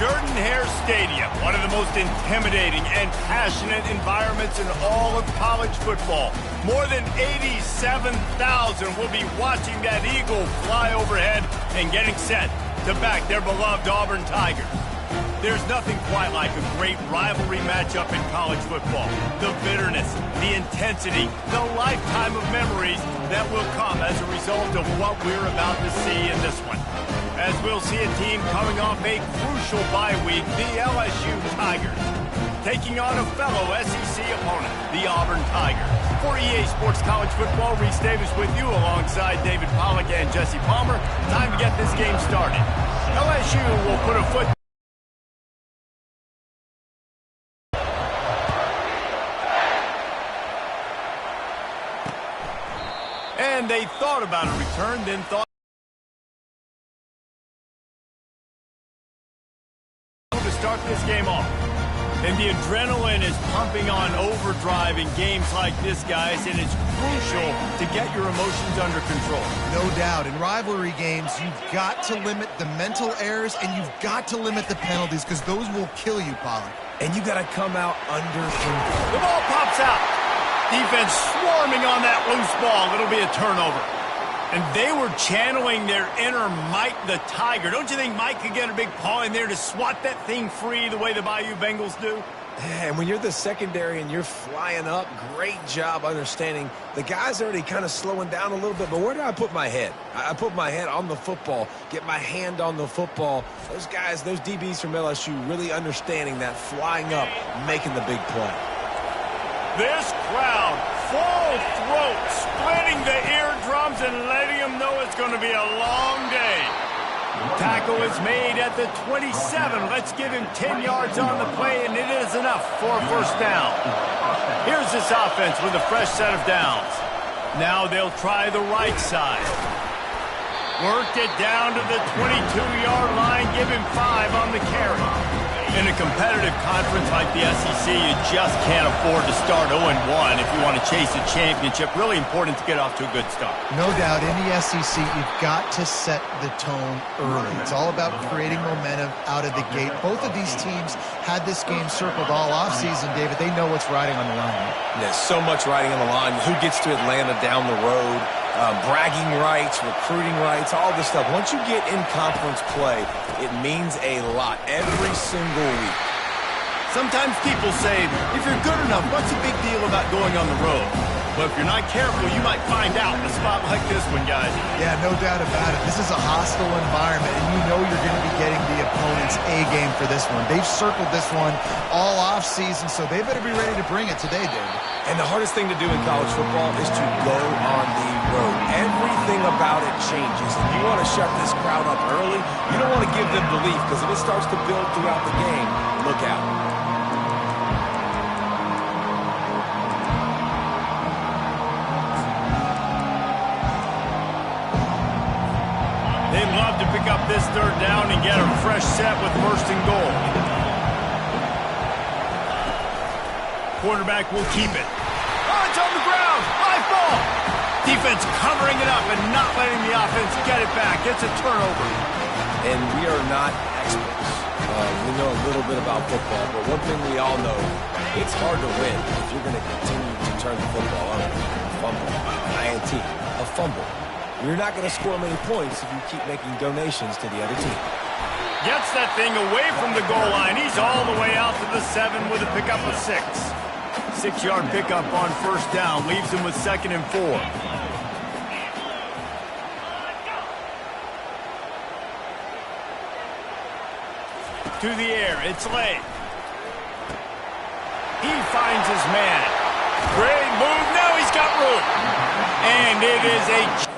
Jordan-Hare Stadium, one of the most intimidating and passionate environments in all of college football. More than 87,000 will be watching that eagle fly overhead and getting set to back their beloved Auburn Tigers. There's nothing quite like a great rivalry matchup in college football. The bitterness, the intensity, the lifetime of memories that will come as a result of what we're about to see in this one. As we'll see a team coming off a crucial bye week, the LSU Tigers, taking on a fellow SEC opponent, the Auburn Tigers. For EA Sports College Football, Reese Davis with you alongside David Pollack and Jesse Palmer. Time to get this game started. LSU will put a foot... And they thought about a return, then thought to start this game off. And the adrenaline is pumping on overdrive in games like this, guys, and it's crucial to get your emotions under control. No doubt. In rivalry games, you've got to limit the mental errors and you've got to limit the penalties because those will kill you, Pollard. And you got to come out under control. The ball pops out. Defense swarming on that loose ball. It'll be a turnover. And they were channeling their inner Mike the Tiger. Don't you think Mike could get a big paw in there to swat that thing free the way the Bayou Bengals do? Yeah, and when you're the secondary and you're flying up, great job understanding. The guy's already kind of slowing down a little bit, but where do I put my head? I put my head on the football, get my hand on the football. Those guys, those DBs from LSU really understanding that flying up, making the big play. This crowd, full throat, splitting the eardrums and letting them know it's going to be a long day. Tackle is made at the 27. Let's give him 10 yards on the play, and it is enough for a first down. Here's this offense with a fresh set of downs. Now they'll try the right side. Worked it down to the 22-yard line. Give him 5 on the carry. In a competitive conference like the SEC, you just can't afford to start 0-1 if you want to chase a championship. Really important to get off to a good start. No doubt, in the SEC, you've got to set the tone early. It's all about creating momentum out of the gate. Both of these teams had this game circled all offseason, David. They know what's riding on the line. There's so much riding on the line. Who gets to Atlanta down the road? Bragging rights, recruiting rights, all this stuff. Once you get in conference play, it means a lot every single week. Sometimes people say, if you're good enough, what's the big deal about going on the road? But if you're not careful, you might find out in a spot like this one, guys. Yeah, no doubt about it. This is a hostile environment, and you know you're going to be getting the opponent's A-game for this one. They've circled this one all off-season, so they better be ready to bring it today, David. And the hardest thing to do in college football is to go on the road. Everything about it changes. If you want to shut this crowd up early, you don't want to give them belief, because if it starts to build throughout the game, look out. They'd love to pick up this third down and get a fresh set with first and goal. Quarterback will keep it. Oh, it's on the ground. High ball. Defense covering it up and not letting the offense get it back. It's a turnover. And we are not experts. We know a little bit about football, but one thing we all know, it's hard to win if you're going to continue to turn the football over. A fumble, an INT, a fumble. You're not going to score many points if you keep making donations to the other team. Gets that thing away from the goal line. He's all the way out to the 7 with a pickup of 6. 6-yard pickup on first down. Leaves him with 2nd and 4. To the air. It's late. He finds his man. Great move. Now he's got room. And it is a...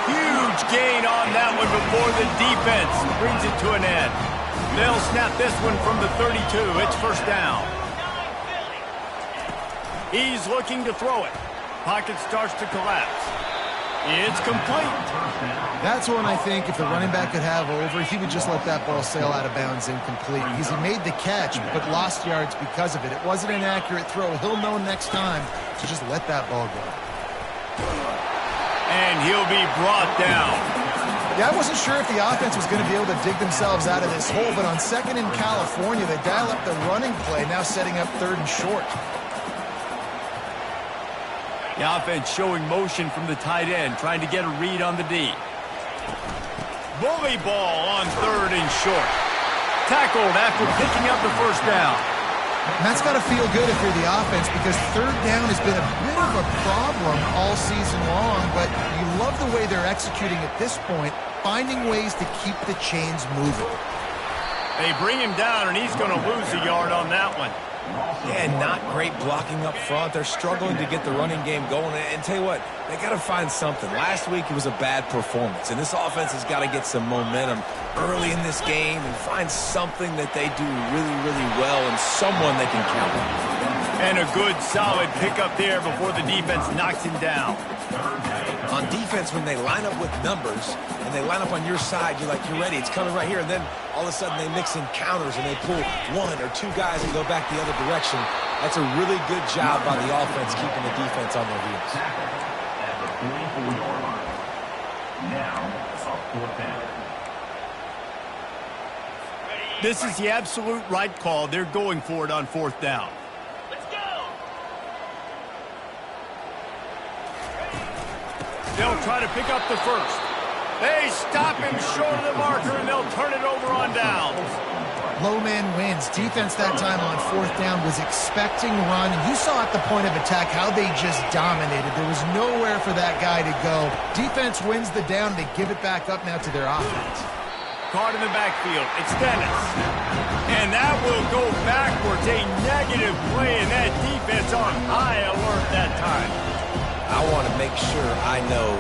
Huge gain on that one before the defense brings it to an end. They'll snap this one from the 32. It's first down. He's looking to throw it. Pocket starts to collapse. It's complete. That's one I think if the running back could have over, he would just let that ball sail out of bounds incomplete because he made the catch but lost yards because of it. It wasn't an accurate throw. He'll know next time to just let that ball go. And he'll be brought down. Yeah, I wasn't sure if the offense was going to be able to dig themselves out of this hole, but on second in California, they dial up the running play, now setting up third and short. The offense showing motion from the tight end, trying to get a read on the D. Bully ball on third and short. Tackled after picking up the first down. And that's got to feel good if you're the offense because third down has been a bit of a problem all season long, but you love the way they're executing at this point, finding ways to keep the chains moving. They bring him down, and he's going to lose a yard on that one. Yeah, not great blocking up front. They're struggling to get the running game going. And tell you what, they got to find something. Last week it was a bad performance, and this offense has got to get some momentum early in this game and find something that they do really, really well and someone they can count on. And a good, solid pickup there before the defense knocks him down. On defense, when they line up with numbers and they line up on your side, you're like, you're ready, it's coming right here. And then all of a sudden they mix in counters and they pull one or two guys and go back the other direction. That's a really good job by the offense keeping the defense on their heels. This is the absolute right call. They're going for it on fourth down. They'll try to pick up the first. They stop him short of the marker, and they'll turn it over on downs. Low man wins. Defense that time on fourth down was expecting run. You saw at the point of attack how they just dominated. There was nowhere for that guy to go. Defense wins the down. They give it back up now to their offense. Caught in the backfield. It's Dennis. And that will go backwards. A negative play, and that defense on high alert that time. I want to make sure I know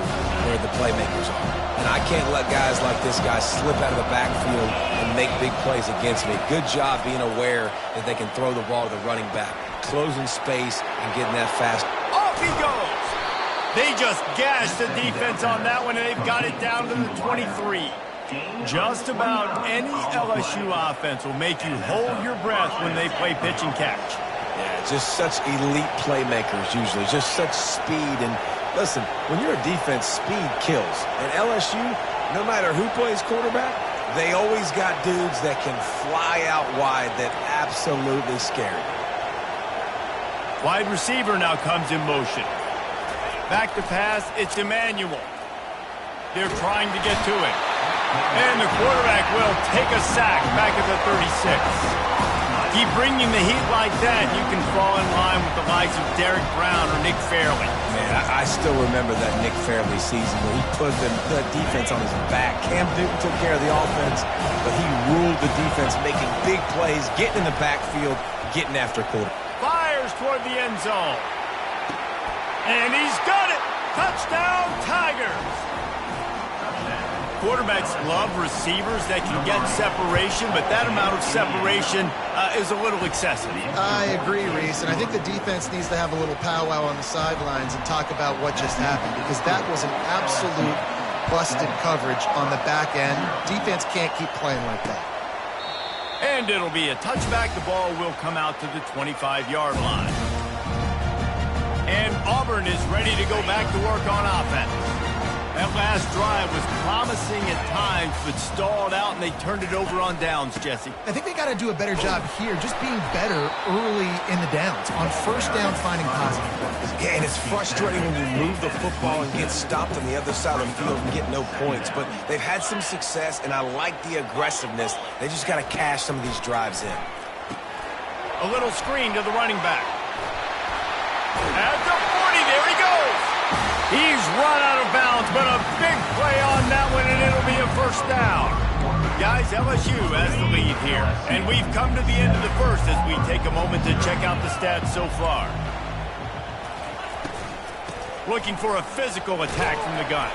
where the playmakers are. And I can't let guys like this guy slip out of the backfield and make big plays against me. Good job being aware that they can throw the ball to the running back, closing space and getting that fast. Off he goes. They just gashed the defense on that one, and they've got it down to the 23. Just about any LSU offense will make you hold your breath when they play pitch and catch. Yeah, just such elite playmakers usually, just such speed. And listen, when you're a defense, speed kills. And LSU, no matter who plays quarterback, they always got dudes that can fly out wide that absolutely scare you. Wide receiver now comes in motion. Back to pass, it's Emmanuel. They're trying to get to it. And the quarterback will take a sack back at the 36. Keep bringing the heat like that, you can fall in line with the likes of Derek Brown or Nick Fairley. Man, I still remember that Nick Fairley season where he put the defense on his back. Cam Newton took care of the offense, but he ruled the defense, making big plays, getting in the backfield, getting after quarterback. Fires toward the end zone. And he's got it. Touchdown, Tigers. Quarterbacks love receivers that can get separation, but that amount of separation is a little excessive. I agree, Reese, and I think the defense needs to have a little powwow on the sidelines and talk about what just happened, because that was an absolute busted coverage on the back end. Defense can't keep playing like that. And it'll be a touchback. The ball will come out to the 25-yard line. And Auburn is ready to go back to work on offense. That last drive was promising at times, but stalled out, and they turned it over on downs, Jesse. I think they got to do a better job here, just being better early in the downs. On first down, finding positive plays. Yeah, and it's frustrating when you move the football and get stopped on the other side of the field and get no points. But they've had some success, and I like the aggressiveness. They just got to cash some of these drives in. A little screen to the running back. At the 40, there he goes. He's run out of bounds, but a big play on that one, and it'll be a first down. Guys, LSU has the lead here, and we've come to the end of the first as we take a moment to check out the stats so far. Looking for a physical attack from the gun.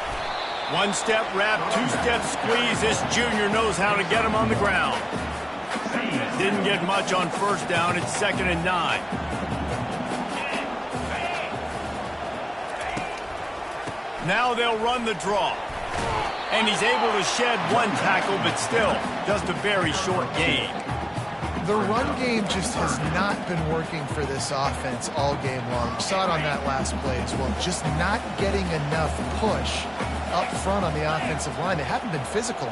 One-step wrap, two-step squeeze. This junior knows how to get him on the ground. Didn't get much on first down. It's 2nd and 9. Now they'll run the draw. And he's able to shed one tackle, but still, just a very short gain. The run game just has not been working for this offense all game long. We saw it on that last play as well. Just not getting enough push up front on the offensive line. They haven't been physical.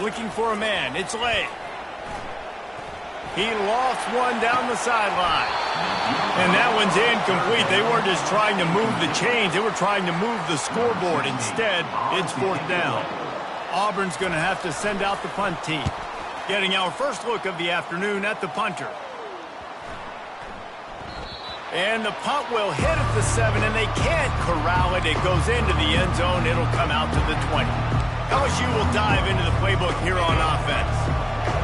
Looking for a man. It's Lay. He lost one down the sideline. And that one's incomplete. They weren't just trying to move the chains. They were trying to move the scoreboard. Instead, it's 4th down. Auburn's going to have to send out the punt team. Getting our first look of the afternoon at the punter. And the punt will hit at the 7, and they can't corral it. It goes into the end zone. It'll come out to the 20. LSU will dive into the playbook here on offense.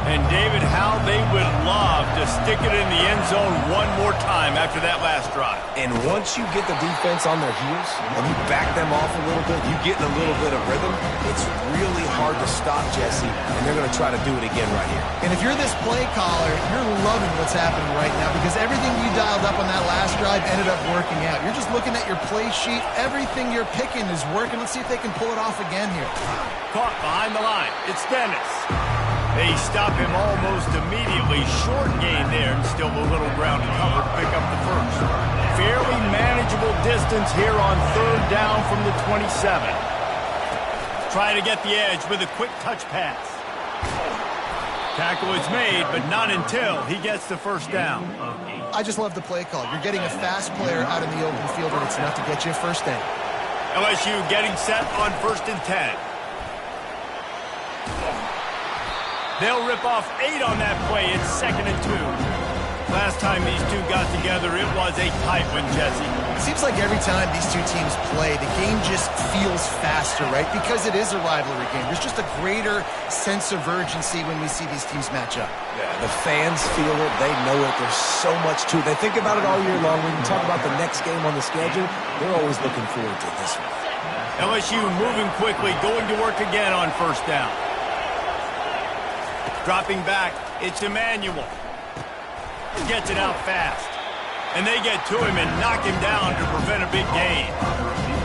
And, David, how they would love to stick it in the end zone one more time after that last drive. And once you get the defense on their heels and you back them off a little bit, you get in a little bit of rhythm, it's really hard to stop, Jesse, and they're going to try to do it again right here. And if you're this play caller, you're loving what's happening right now because everything you dialed up on that last drive ended up working out. You're just looking at your play sheet. Everything you're picking is working. Let's see if they can pull it off again here. Caught behind the line. It's Dennis. They stop him almost immediately. Short gain there, and still a little ground to cover to pick up the first. Fairly manageable distance here on 3rd down from the 27. Try to get the edge with a quick touch pass. Tackle is made, but not until he gets the first down. I just love the play call. You're getting a fast player out in the open field, and it's enough to get you a first down. LSU getting set on 1st and 10. They'll rip off 8 on that play. It's 2nd and 2. Last time these two got together, it was a tight one, Jesse. It seems like every time these two teams play, the game just feels faster, right? Because it is a rivalry game. There's just a greater sense of urgency when we see these teams match up. Yeah, the fans feel it. They know it. There's so much to it. They think about it all year long. When you talk about the next game on the schedule, they're always looking forward to this one. LSU moving quickly, going to work again on 1st down. Dropping back, it's Emmanuel. Gets it out fast. And they get to him and knock him down to prevent a big gain.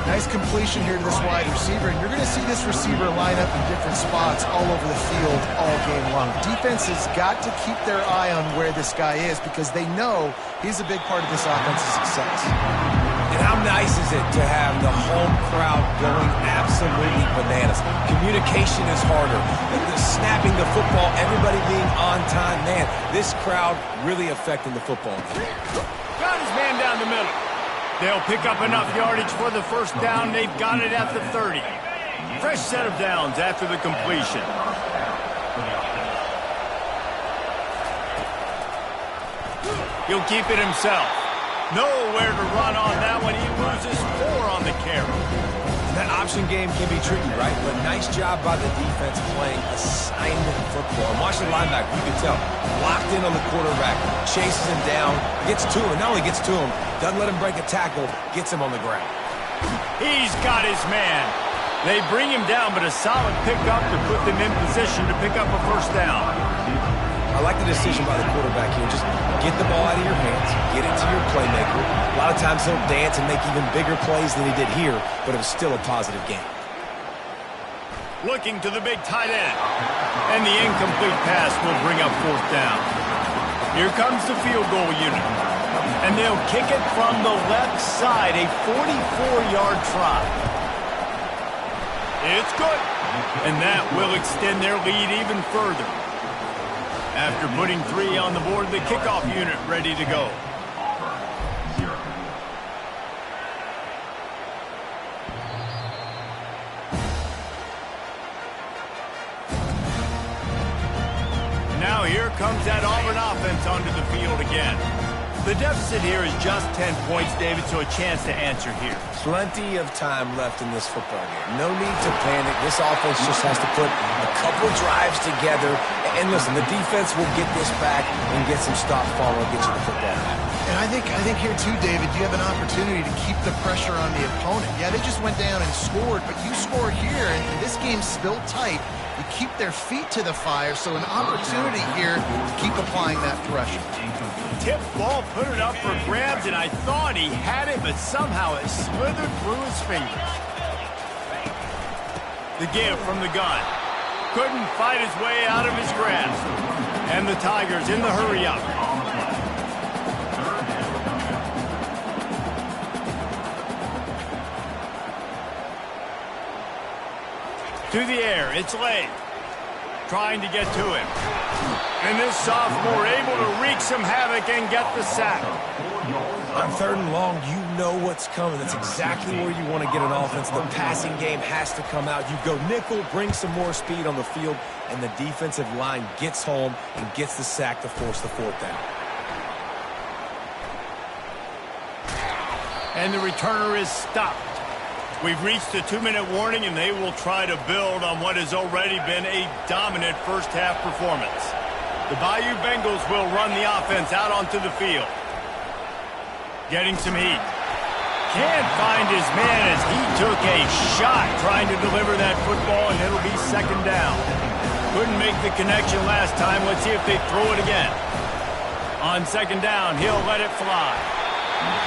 Nice completion here to this wide receiver. And you're going to see this receiver line up in different spots all over the field all game long. Defense has got to keep their eye on where this guy is because they know he's a big part of this offense's success. And how nice is it to have the home crowd going absolutely bananas? Communication is harder. The snapping the football, everybody being on time. Man, this crowd really affecting the football game. Got his man down the middle. They'll pick up enough yardage for the first down. They've got it at the 30. Fresh set of downs after the completion. He'll keep it himself. Nowhere to run on that one. He loses 4 on the carry. That option game can be tricky, right? But nice job by the defense playing assignment football. And watch the linebacker. You can tell. Locked in on the quarterback. Chases him down. Gets to him. Not only gets to him, doesn't let him break a tackle. Gets him on the ground. He's got his man. They bring him down, but a solid pickup to put them in position to pick up a first down. I like the decision by the quarterback here. Just get the ball out of your hands, get it to your playmaker. A lot of times he'll dance and make even bigger plays than he did here, but it was still a positive game. Looking to the big tight end. And the incomplete pass will bring up 4th down. Here comes the field goal unit. And they'll kick it from the left side, a 44-yard try. It's good. And that will extend their lead even further. After putting 3 on the board, the kickoff unit ready to go. Now here comes that Auburn offense onto the field again. The deficit here is just 10 points, David, so a chance to answer here. Plenty of time left in this football game. No need to panic. This offense just has to put a couple drives together. And listen, the defense will get this back and get some stops following, get you the football back. And I think here too, David, you have an opportunity to keep the pressure on the opponent. Yeah, they just went down and scored, but you score here, and this game's still tight. You keep their feet to the fire, so an opportunity here to keep applying that pressure. Tip ball, put it up for grabs, and I thought he had it, but somehow it slithered through his fingers. The give from the gun. Couldn't fight his way out of his grasp. And the Tigers in the hurry-up. To the air, it's Lay. Trying to get to him. And this sophomore able to wreak some havoc and get the sack. On 3rd and long, you know what's coming. That's exactly where you want to get an offense. The passing game has to come out. You go nickel, bring some more speed on the field, and the defensive line gets home and gets the sack to force the 4th down. And the returner is stopped. We've reached the 2-minute warning, and they will try to build on what has already been a dominant first-half performance. The Bayou Bengals will run the offense out onto the field. Getting some heat. Can't find his man as he took a shot trying to deliver that football, and it'll be 2nd down. Couldn't make the connection last time. Let's see if they throw it again. On 2nd down, he'll let it fly.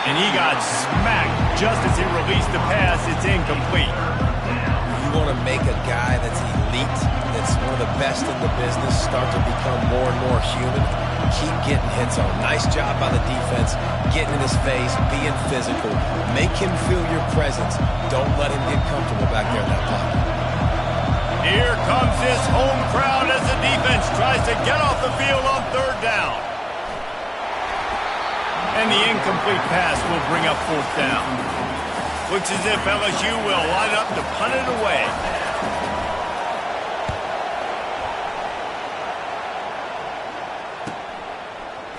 And he got smacked just as he released the pass. It's incomplete. You want to make a guy that's elite, that's one of the best in the business, start to become more and more human. Keep getting hits on. Nice job by the defense, getting in his face, being physical. Make him feel your presence. Don't let him get comfortable back there in that pocket. Here comes this home crowd as the defense tries to get off the field on 3rd down. And the incomplete pass will bring up 4th down. Looks as if LSU will line up to punt it away.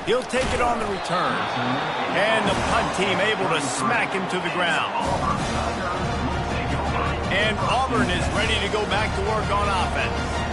He'll take it on the return. And the punt team able to smack him to the ground. And Auburn is ready to go back to work on offense.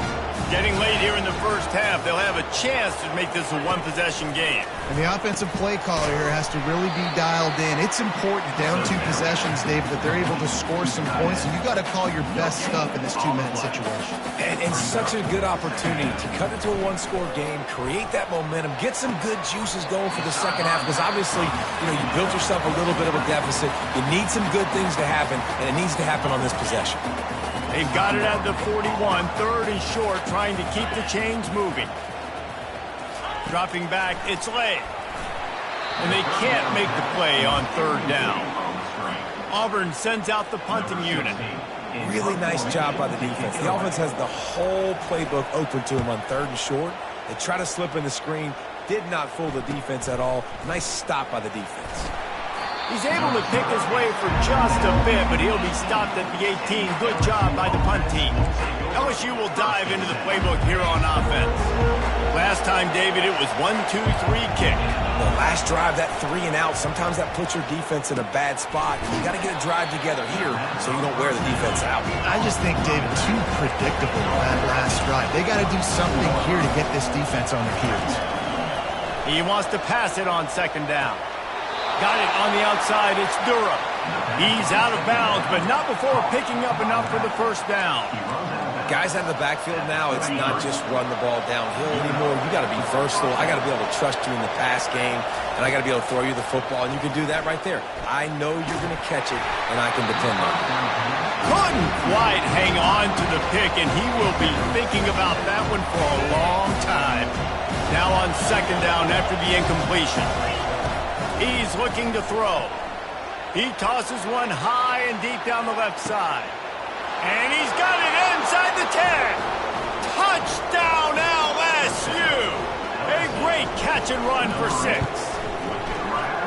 Getting late here in the first half, they'll have a chance to make this a 1-possession game. And the offensive play caller here has to really be dialed in. It's important down 2 possessions, David, that they're able to score some points, and you got to call your best stuff in this 2-minute situation. And such a good opportunity to cut into a 1-score game, create that momentum, get some good juices going for the 2nd half, because obviously, you built yourself a little bit of a deficit. You need some good things to happen, and it needs to happen on this possession. They've got it at the 41, 3rd and short, trying to keep the chains moving. Dropping back, it's Lay. And they can't make the play on 3rd down. Auburn sends out the punting unit. Really nice job by the defense. The offense has the whole playbook open to him on 3rd and short. They try to slip in the screen, did not fool the defense at all. Nice stop by the defense. He's able to pick his way for just a bit, but he'll be stopped at the 18. Good job by the punt team. LSU will dive into the playbook here on offense. Last time, David, it was 1-2-3 kick. The last drive, that 3 and out, sometimes that puts your defense in a bad spot. You got to get a drive together here so you don't wear the defense out. I just think, David, too predictable that last drive. They got to do something here to get this defense on their heels. He wants to pass it on 2nd down. Got it on the outside. It's Durham. He's out of bounds, but not before picking up enough for the 1st down. Guys out of the backfield now, it's not just run the ball downhill anymore. You got to be versatile. I got to be able to trust you in the pass game, and I got to be able to throw you the football, and you can do that right there. I know you're going to catch it, and I can depend on it. Couldn't quite hang on to the pick, and he will be thinking about that one for a long time. Now on 2nd down after the incompletion. He's looking to throw. He tosses one high and deep down the left side. And he's got it inside the 10. Touchdown LSU. A great catch and run for 6.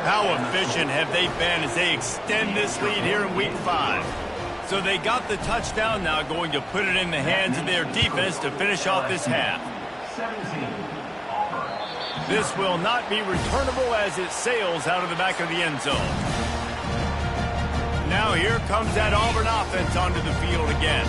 How efficient have they been as they extend this lead here in Week 5? So they got the touchdown, now going to put it in the hands of their defense to finish off this half. This will not be returnable as it sails out of the back of the end zone. Now here comes that Auburn offense onto the field again.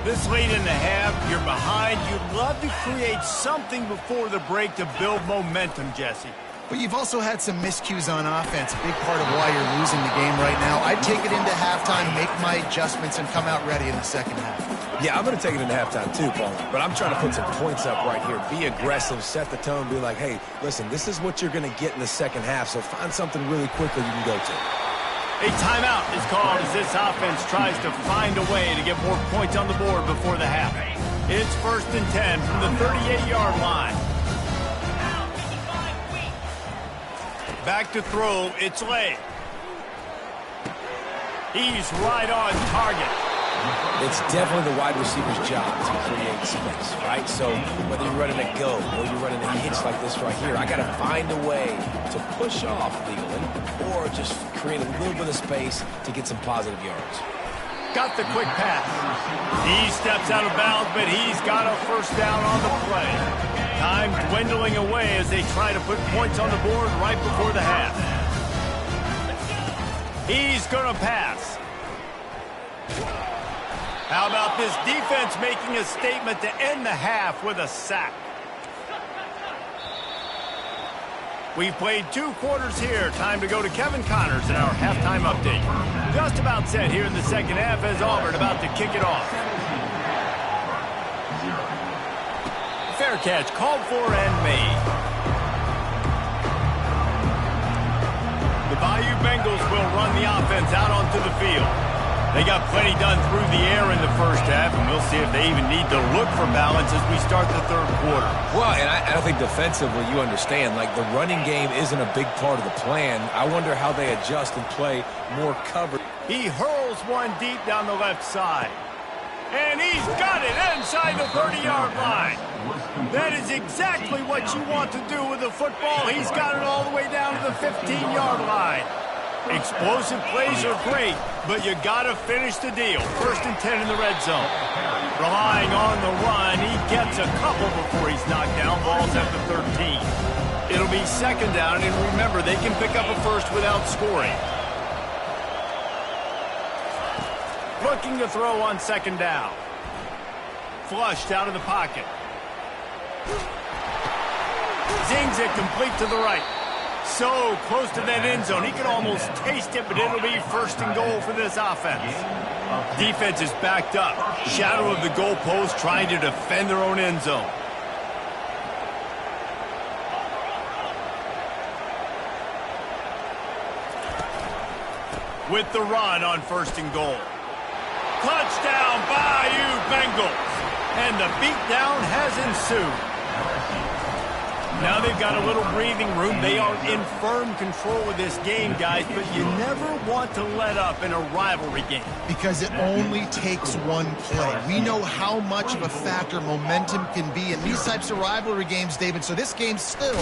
This late in the half, you're behind. You'd love to create something before the break to build momentum, Jesse. But you've also had some miscues on offense, a big part of why you're losing the game right now. I'd take it into halftime, make my adjustments, and come out ready in the 2nd half. Yeah, I'm going to take it into halftime too, Paul. But I'm trying to put some points up right here. Be aggressive, set the tone, be like, hey, listen, this is what you're going to get in the 2nd half, so find something really quickly you can go to. A timeout is called as this offense tries to find a way to get more points on the board before the half. It's 1st and 10 from the 38-yard line. Back to throw, it's Lay. He's right on target. It's definitely the wide receiver's job to create space, right? So whether you're running a go or you're running a hitch like this right here, I got to find a way to push off Leland or just create a little bit of space to get some positive yards. Got the quick pass. He steps out of bounds, but he's got a first down on the play. Time dwindling away as they try to put points on the board right before the half. He's going to pass. How about this defense making a statement to end the half with a sack? We've played 2 quarters here. Time to go to Kevin Connors in our halftime update. Just about set here in the second half as Auburn about to kick it off. Fair catch called for and made. The Bayou Bengals will run the offense out onto the field. They got plenty done through the air in the first half, and we'll see if they even need to look for balance as we start the third quarter. Well, and I think defensively you understand, like the running game isn't a big part of the plan. I wonder how they adjust and play more cover. He hurls one deep down the left side. And he's got it inside the 30-yard line. That is exactly what you want to do with the football. He's got it all the way down to the 15-yard line. Explosive plays are great, but you got to finish the deal. 1st and 10 in the red zone. Relying on the run, he gets a couple before he's knocked down. Ball's at the 13. It'll be 2nd down, and remember, they can pick up a first without scoring. Looking to throw on 2nd down. Flushed out of the pocket. Zings it complete to the right. So close to that end zone. He could almost taste it, but it'll be 1st and goal for this offense. Defense is backed up. Shadow of the goalpost trying to defend their own end zone. With the run on 1st and goal. Touchdown, Bayou Bengals. And the beatdown has ensued. Now they've got a little breathing room. They are in firm control of this game, guys, but you never want to let up in a rivalry game. Because it only takes one play. We know how much of a factor momentum can be in these types of rivalry games, David, so this game's still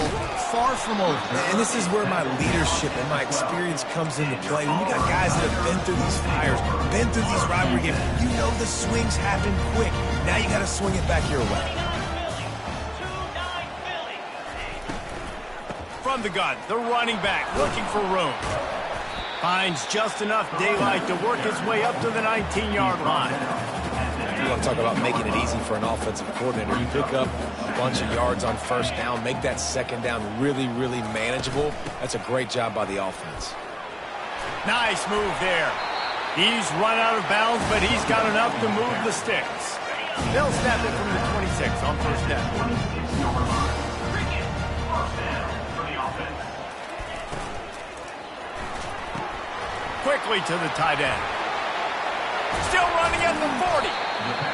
far from over. And this is where my leadership and my experience comes into play. When you got guys that have been through these fires, been through these rivalry games, you know the swings happen quick. Now you got to swing it back your way. From the gun, the running back looking for room. Finds just enough daylight to work his way up to the 19-yard line. You want to talk about making it easy for an offensive coordinator. You pick up a bunch of yards on 1st down, make that 2nd down really, really manageable. That's a great job by the offense. Nice move there. He's run out of bounds, but he's got enough to move the sticks. They'll snap it from the 26 on 1st down. Quickly to the tight end. Still running at the 40.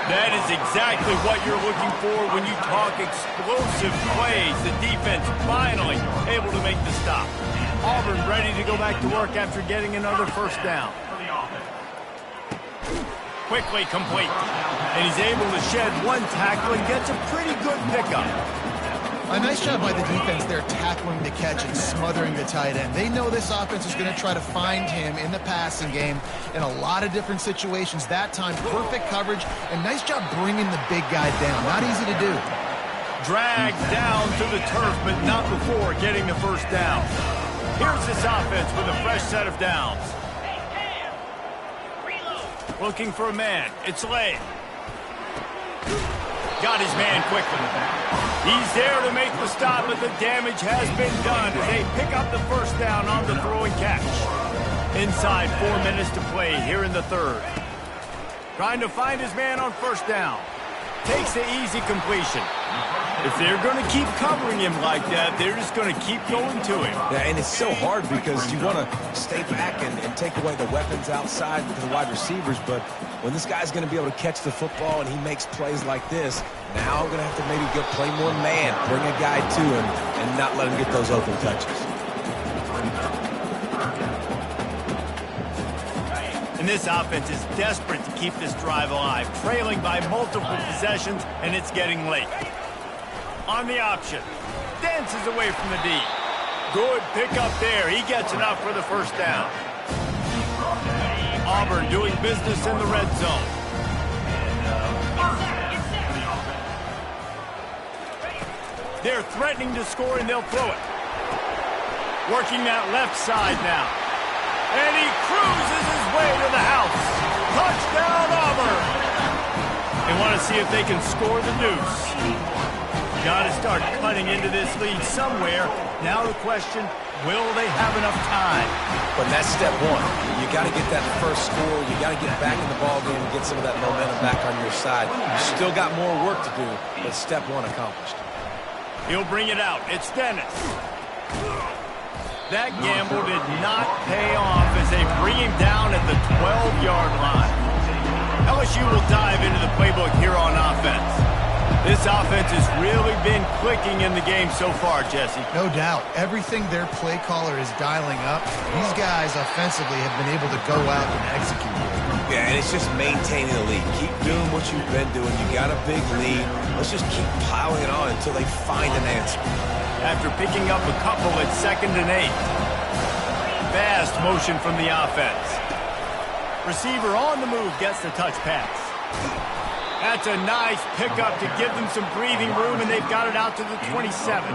That is exactly what you're looking for when you talk explosive plays. The defense finally able to make the stop. Auburn ready to go back to work after getting another 1st down. Quickly complete. And he's able to shed one tackle and gets a pretty good pickup. A nice job by the defense there tackling the catch and smothering the tight end. They know this offense is going to try to find him in the passing game in a lot of different situations. That time, perfect coverage, and nice job bringing the big guy down. Not easy to do. Dragged down to the turf, but not before getting the 1st down. Here's this offense with a fresh set of downs. Looking for a man. It's Lay. Got his man quickly. He's there to make the stop, but the damage has been done as they pick up the 1st down on the throw and catch. Inside 4 minutes to play here in the 3rd. Trying to find his man on 1st down. takes the easy completion. If they're going to keep covering him like that, they're just going to keep going to him. Yeah, and it's so hard because you want to stay back and take away the weapons outside to the wide receivers, but when this guy's going to be able to catch the football and he makes plays like this, now I'm going to have to maybe go play more man, bring a guy to him, and not let him get those open touches. And this offense is desperate to keep this drive alive, trailing by multiple possessions, and it's getting late. On the option, dances away from the D. Good pickup there. He gets enough for the first down. Auburn doing business in the red zone. They're threatening to score, and they'll throw it. Working that left side now. And he cruises his way to the house. Touchdown, Auburn. They want to see if they can score the deuce. Got to start cutting into this lead somewhere. Now the question, will they have enough time? But that's step one. You got to get that first score. You got to get back in the ball game and get some of that momentum back on your side. You still got more work to do, but step one accomplished. He'll bring it out. It's Dennis. That gamble did not pay off as they bring him down at the 12-yard line. LSU will dive into the playbook here on offense. This offense has really been clicking in the game so far, Jesse. No doubt. Everything their play caller is dialing up, these guys offensively have been able to go out and execute. Yeah, and it's just maintaining the lead. Keep doing what you've been doing. You got a big lead. Let's just keep piling it on until they find an answer. After picking up a couple at 2nd and 8. Fast motion from the offense. Receiver on the move gets the touch pass. That's a nice pickup to give them some breathing room, and they've got it out to the 27.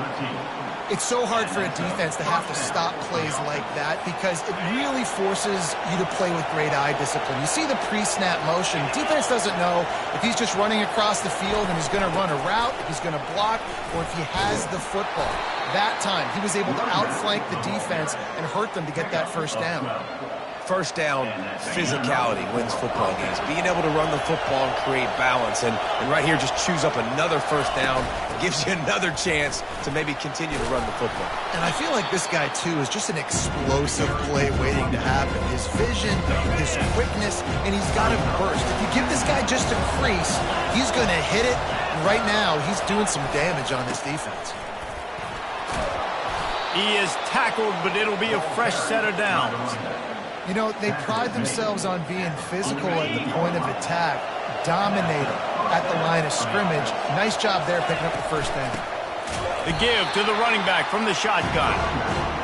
It's so hard for a defense to have to stop plays like that because it really forces you to play with great eye discipline. You see the pre-snap motion. Defense doesn't know if he's just running across the field and he's going to run a route, if he's going to block, or if he has the football. That time, he was able to outflank the defense and hurt them to get that first down. First down, physicality wins football games. Being able to run the football and create balance. And right here, just choose up another first down. Gives you another chance to maybe continue to run the football. And I feel like this guy, too, is just an explosive play waiting to happen. His vision, his quickness, and he's got a burst. If you give this guy just a crease, he's going to hit it. And right now, he's doing some damage on this defense. He is tackled, but it'll be a fresh set of downs. You know, they pride themselves on being physical at the point of attack, dominating at the line of scrimmage. Nice job there picking up the first down. The give to the running back from the shotgun.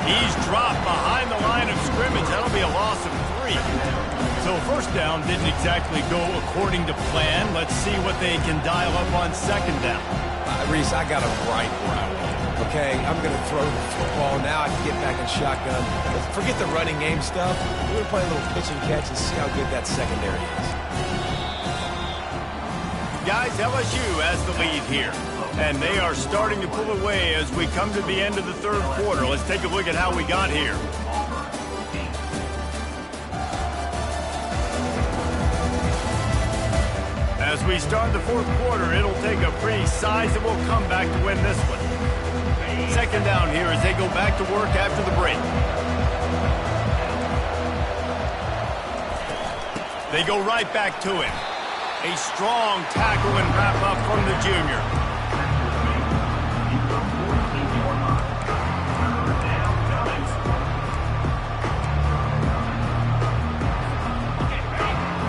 He's dropped behind the line of scrimmage. That'll be a loss of 3. So first down didn't exactly go according to plan. Let's see what they can dial up on second down. Reese, I got him right where I want. Okay, I'm going to throw the football. Now I can get back in shotgun. Forget the running game stuff. We're going to play a little pitch and catch and see how good that secondary is. Guys, LSU has the lead here. And they are starting to pull away as we come to the end of the third quarter. Let's take a look at how we got here. As we start the fourth quarter, it'll take a pretty sizable comeback to win this one. Second down here as they go back to work after the break. They go right back to him. A strong tackle and wrap up from the junior.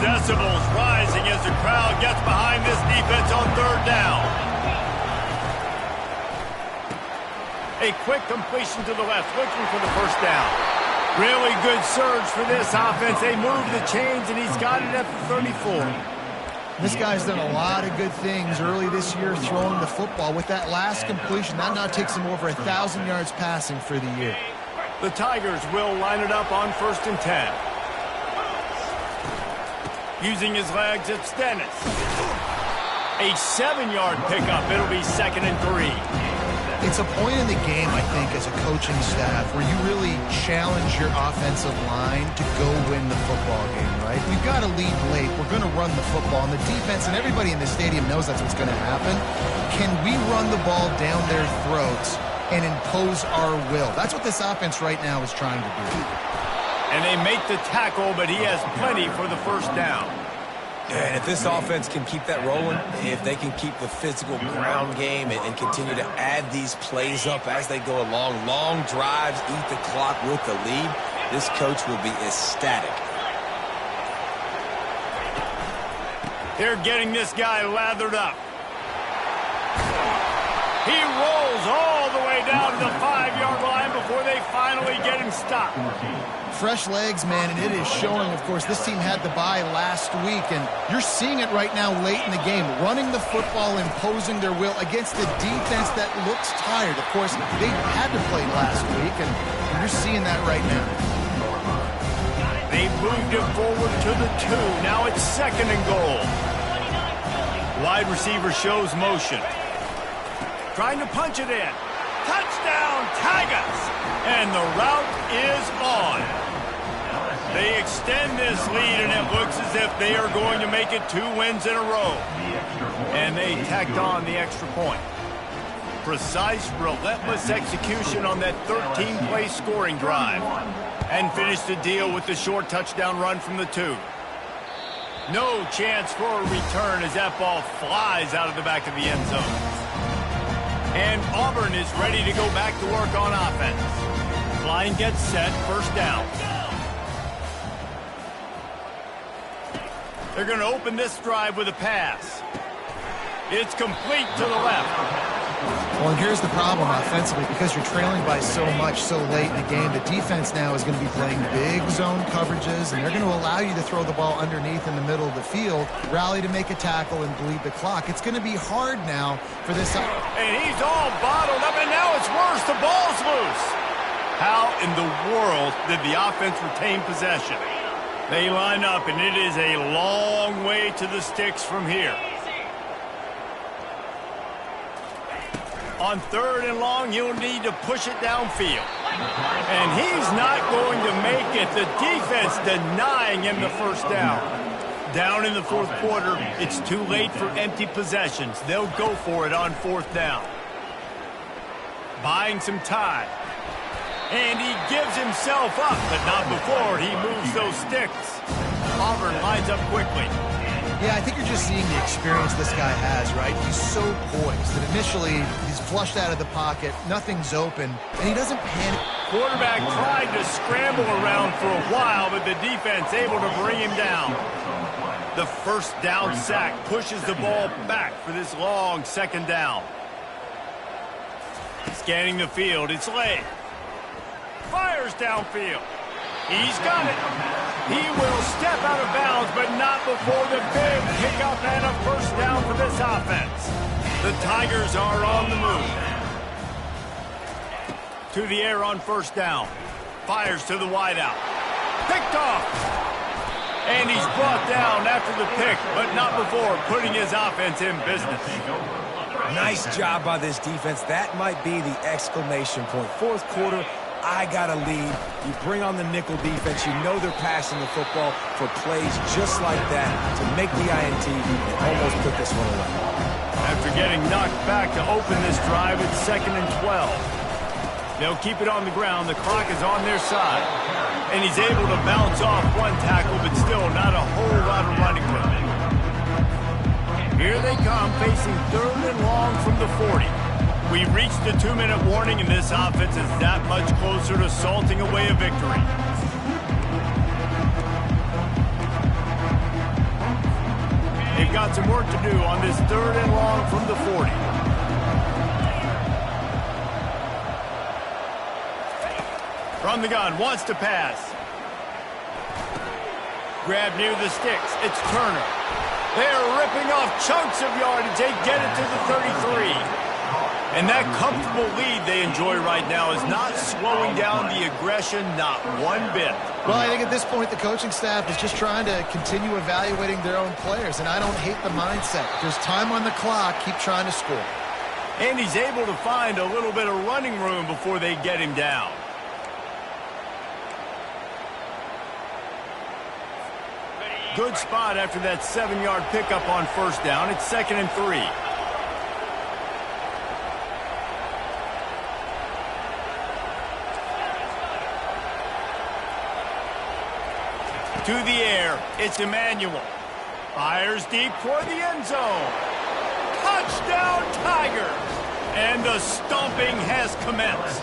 Decibels rising as the crowd gets behind this defense on third down. A quick completion to the left, looking for the first down. Really good surge for this offense. They move the chains, and he's got it at the 34. This guy's done a lot of good things early this year throwing the football. With that last completion, that now takes him over 1,000 yards passing for the year. The Tigers will line it up on 1st and 10. Using his legs, it's Dennis. A 7-yard pickup. It'll be 2nd and 3. It's a point in the game, I think, as a coaching staff where you really challenge your offensive line to go win the football game, right? We've got to lead late. We're going to run the football. And the defense and everybody in the stadium knows that's what's going to happen. Can we run the ball down their throats and impose our will? That's what this offense right now is trying to do. And they make the tackle, but he has plenty for the first down. And if this offense can keep that rolling, if they can keep the physical ground game and continue to add these plays up as they go along, long drives, eat the clock with the lead, this coach will be ecstatic. They're getting this guy lathered up. He rolls all the way down to the 5-yard line before they finally get him stopped. Fresh legs, man, and it is showing. Of course, this team had the bye last week, and you're seeing it right now late in the game. Running the football, imposing their will against a defense that looks tired. Of course, they had to play last week, and you're seeing that right now. They moved it forward to the 2. Now it's 2nd and goal. Wide receiver shows motion. Trying to punch it in. Touchdown, Tigers! And the route is on. They extend this lead, and it looks as if they are going to make it 2 wins in a row. And they tacked on the extra point. Precise, relentless execution on that 13-play scoring drive. And finished the deal with the short touchdown run from the 2. No chance for a return as that ball flies out of the back of the end zone. And Auburn is ready to go back to work on offense. Line gets set, first down. They're going to open this drive with a pass. It's complete to the left. Well, and here's the problem offensively, because you're trailing by so much so late in the game. The defense now is going to be playing big zone coverages, and they're going to allow you to throw the ball underneath in the middle of the field, rally to make a tackle, and bleed the clock. It's going to be hard now for this. And he's all bottled up, and now it's worse. The ball's loose. How in the world did the offense retain possession? They line up, and it is a long way to the sticks from here. On 3rd and long, you'll need to push it downfield. And he's not going to make it. The defense denying him the first down. Down in the 4th quarter, it's too late for empty possessions. They'll go for it on 4th down. Buying some time. And he gives himself up, but not before he moves those sticks. Auburn lines up quickly. Yeah, I think you're just seeing the experience this guy has, right? He's so poised that initially he's flushed out of the pocket, nothing's open, and he doesn't panic. Quarterback tried to scramble around for a while, but the defense able to bring him down. The first down sack pushes the ball back for this long 2nd down. Scanning the field, it's Lay. Fires downfield. He's got it. He will step out of bounds, but not before the big pickup and a first down for this offense. The Tigers are on the move. To the air on 1st down. Fires to the wideout. Picked off. And he's brought down after the pick, but not before putting his offense in business. Nice job by this defense. That might be the exclamation point. 4th quarter, I got a lead. You bring on the nickel defense. You know they're passing the football for plays just like that to make the INT and almost put this one away. After getting knocked back to open this drive, it's 2nd and 12. They'll keep it on the ground. The clock is on their side. And he's able to bounce off one tackle, but still not a whole lot of running room. Here they come, facing 3rd and long from the 40. We reached the 2-minute warning, and this offense is that much closer to salting away a victory. They've got some work to do on this 3rd and long from the 40. From the gun, wants to pass. Grab near the sticks. It's Turner. They're ripping off chunks of yardage. They get it to the 33. And that comfortable lead they enjoy right now is not slowing down the aggression, not one bit. Well, I think at this point the coaching staff is just trying to continue evaluating their own players, and I don't hate the mindset. There's time on the clock, keep trying to score. And he's able to find a little bit of running room before they get him down. Good spot after that 7-yard pickup on first down. It's 2nd and 3. To the air, it's Emmanuel. Fires deep toward the end zone. Touchdown, Tigers! And the stomping has commenced.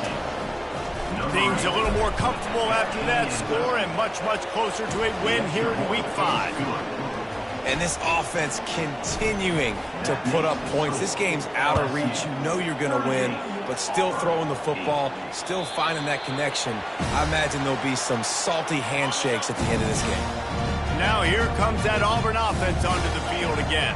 Things a little more comfortable after that score and much, much closer to a win here in Week 5. And this offense continuing to put up points. This game's out of reach. You know you're going to win, but still throwing the football, still finding that connection. I imagine there'll be some salty handshakes at the end of this game. Now here comes that Auburn offense onto the field again.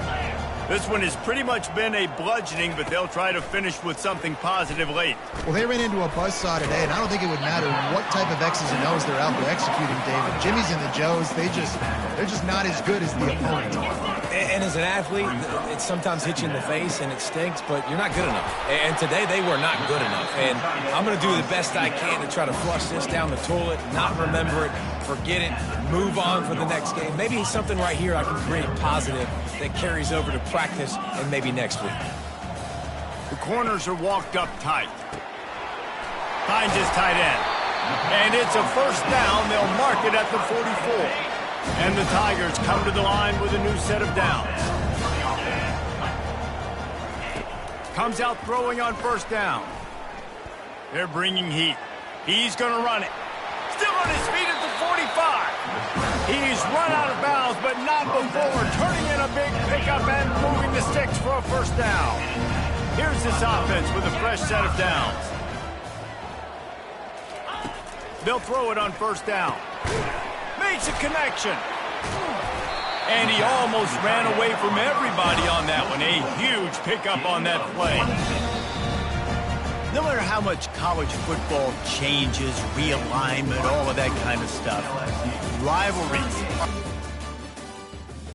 This one has pretty much been a bludgeoning, but they'll try to finish with something positive late. Well, they ran into a buzzsaw today, and I don't think it would matter what type of X's and O's they're out there executing, David. Jimmy's and the Joes, they're just not as good as the opponent. And as an athlete, it sometimes hits you in the face and it stinks, but you're not good enough. And today they were not good enough. And I'm going to do the best I can to try to flush this down the toilet, not remember it, forget it, move on for the next game. Maybe something right here I can create positive that carries over to practice and maybe next week. The corners are walked up tight. Finds his tight end. And it's a first down. They'll mark it at the 44. And the Tigers come to the line with a new set of downs. Comes out throwing on first down. They're bringing heat. He's going to run it. Still on his feet at the 45. He's run out of bounds, but not before turning in a big pickup and moving the sticks for a first down. Here's this offense with a fresh set of downs. They'll throw it on first down. Makes a connection. And he almost ran away from everybody on that one. A huge pickup on that play. No matter how much college football changes, realignment, all of that kind of stuff, rivalries